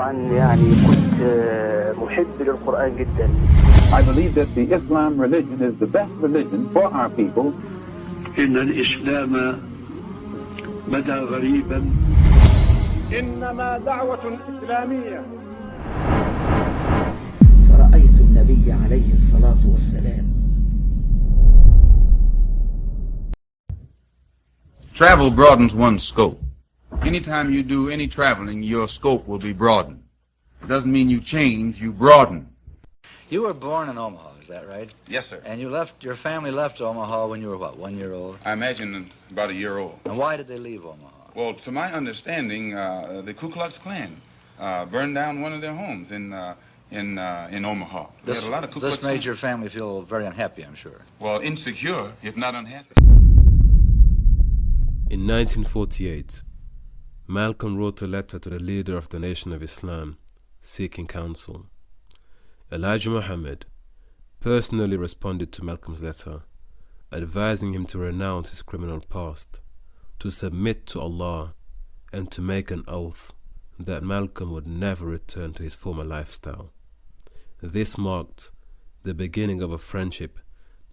I believe that the Islam religion is the best religion for our people. إن الإسلام بدا غريبا. إنما دعوة إسلامية. فرأيت النبي عليه الصلاة والسلام. Travel broadens one's scope. Anytime you do any traveling, your scope will be broadened. It doesn't mean you change, you broaden. You were born in Omaha, is that right? Yes, sir. And your family left Omaha when you were, what, 1 year old? I imagine about a year old. And why did they leave Omaha? Well, to my understanding, the Ku Klux Klan burned down one of their homes in Omaha. This, had a lot of Ku Klux this made Klan. your family feel very unhappy, I'm sure. Well, insecure, if not unhappy. In 1948, Malcolm wrote a letter to the leader of the Nation of Islam, seeking counsel. Elijah Muhammad personally responded to Malcolm's letter, advising him to renounce his criminal past, to submit to Allah, and to make an oath that Malcolm would never return to his former lifestyle. This marked the beginning of a friendship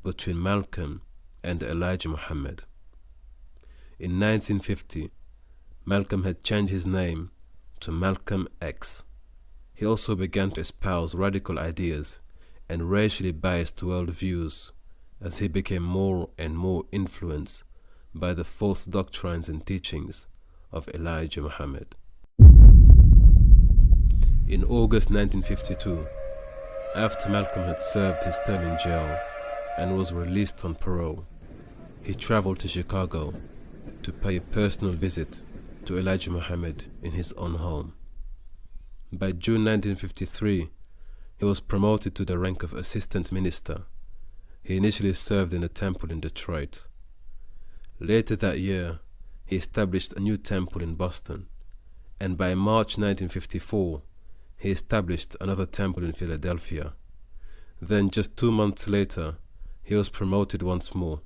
between Malcolm and Elijah Muhammad. In 1950, Malcolm had changed his name to Malcolm X. He also began to espouse radical ideas and racially biased worldviews as he became more and more influenced by the false doctrines and teachings of Elijah Muhammad. In August 1952, after Malcolm had served his term in jail and was released on parole, he traveled to Chicago to pay a personal visit to Elijah Muhammad in his own home. By June 1953, he was promoted to the rank of assistant minister. He initially served in a temple in Detroit. Later that year, he established a new temple in Boston, and by March 1954, he established another temple in Philadelphia. Then just 2 months later, he was promoted once more.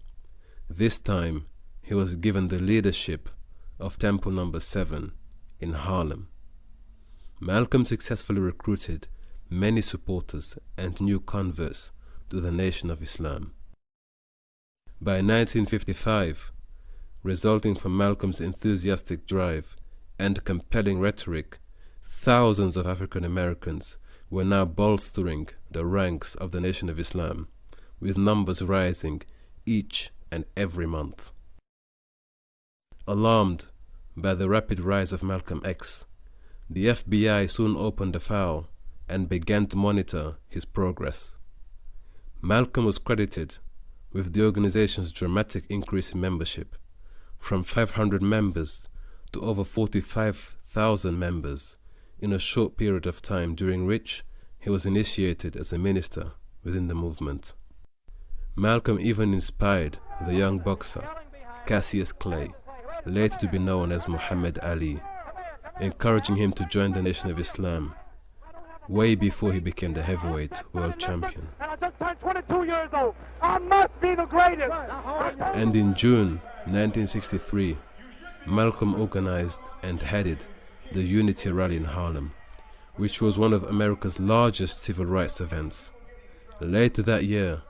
This time, he was given the leadership of Temple Number 7 in Harlem. Malcolm successfully recruited many supporters and new converts to the Nation of Islam. By 1955, resulting from Malcolm's enthusiastic drive and compelling rhetoric, thousands of African Americans were now bolstering the ranks of the Nation of Islam, with numbers rising each and every month. Alarmed by the rapid rise of Malcolm X, the FBI soon opened a file and began to monitor his progress. Malcolm was credited with the organization's dramatic increase in membership, from 500 members to over 45,000 members in a short period of time, during which he was initiated as a minister within the movement. Malcolm even inspired the young boxer Cassius Clay, later to be known as Muhammad Ali, encouraging him to join the Nation of Islam way before he became the heavyweight world champion. And I just turned 22 years old. I must be the greatest. And in June 1963, Malcolm organized and headed the Unity Rally in Harlem, which was one of America's largest civil rights events. Later that year,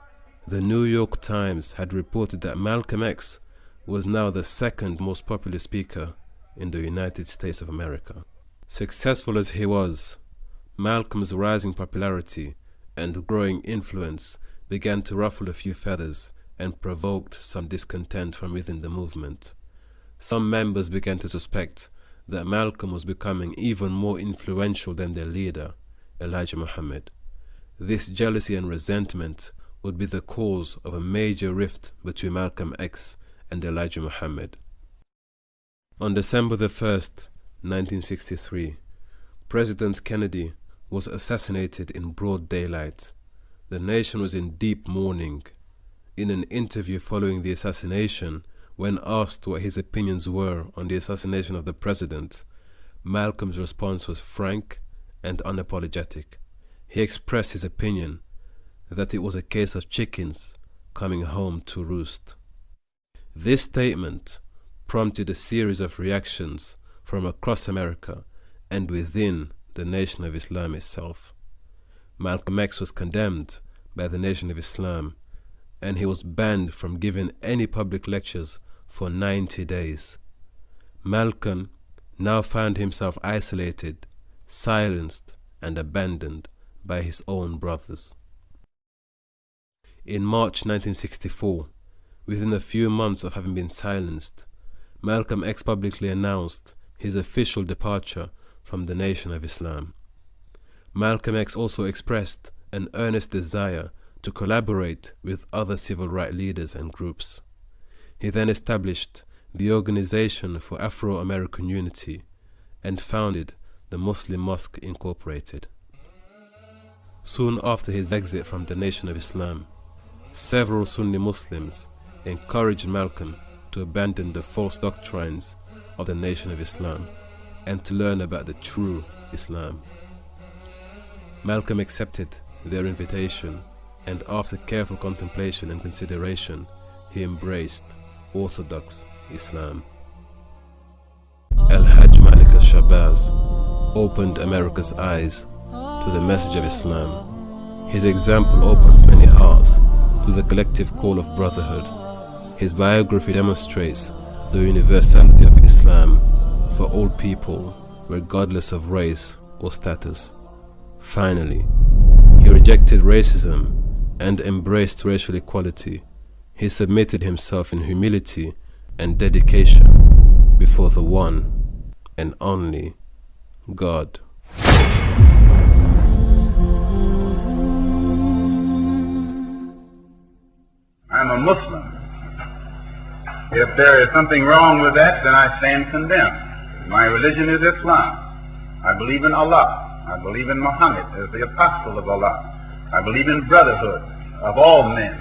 the New York Times had reported that Malcolm X was now the second most popular speaker in the United States of America. Successful as he was, Malcolm's rising popularity and growing influence began to ruffle a few feathers and provoked some discontent from within the movement. Some members began to suspect that Malcolm was becoming even more influential than their leader, Elijah Muhammad. This jealousy and resentment would be the cause of a major rift between Malcolm X and Elijah Muhammad. On December the 1st, 1963, President Kennedy was assassinated in broad daylight. The nation was in deep mourning. In an interview following the assassination, when asked what his opinions were on the assassination of the president, Malcolm's response was frank and unapologetic. He expressed his opinion that it was a case of chickens coming home to roost. This statement prompted a series of reactions from across America and within the the Nation of Islam itself. Malcolm X was condemned by the Nation of Islam, and he was banned from giving any public lectures for 90 days. Malcolm now found himself isolated, silenced, and abandoned by his own brothers. In March 1964, within a few months of having been silenced, Malcolm X publicly announced his official departure from the Nation of Islam. Malcolm X also expressed an earnest desire to collaborate with other civil rights leaders and groups. He then established the Organization for Afro-American Unity and founded the Muslim Mosque Incorporated. Soon after his exit from the Nation of Islam, several Sunni Muslims encouraged Malcolm to abandon the false doctrines of the Nation of Islam and to learn about the true Islam. Malcolm accepted their invitation, and after careful contemplation and consideration, he embraced Orthodox Islam. Al-Hajj Malik al-Shabazz opened America's eyes to the message of Islam. His example opened many hearts to the collective call of brotherhood. His biography demonstrates the universality of Islam for all people, regardless of race or status. Finally, he rejected racism and embraced racial equality. He submitted himself in humility and dedication before the one and only God. I'm a Muslim. If there is something wrong with that, then I stand condemned. My religion is Islam. I believe in Allah. I believe in Muhammad as the apostle of Allah. I believe in brotherhood of all men.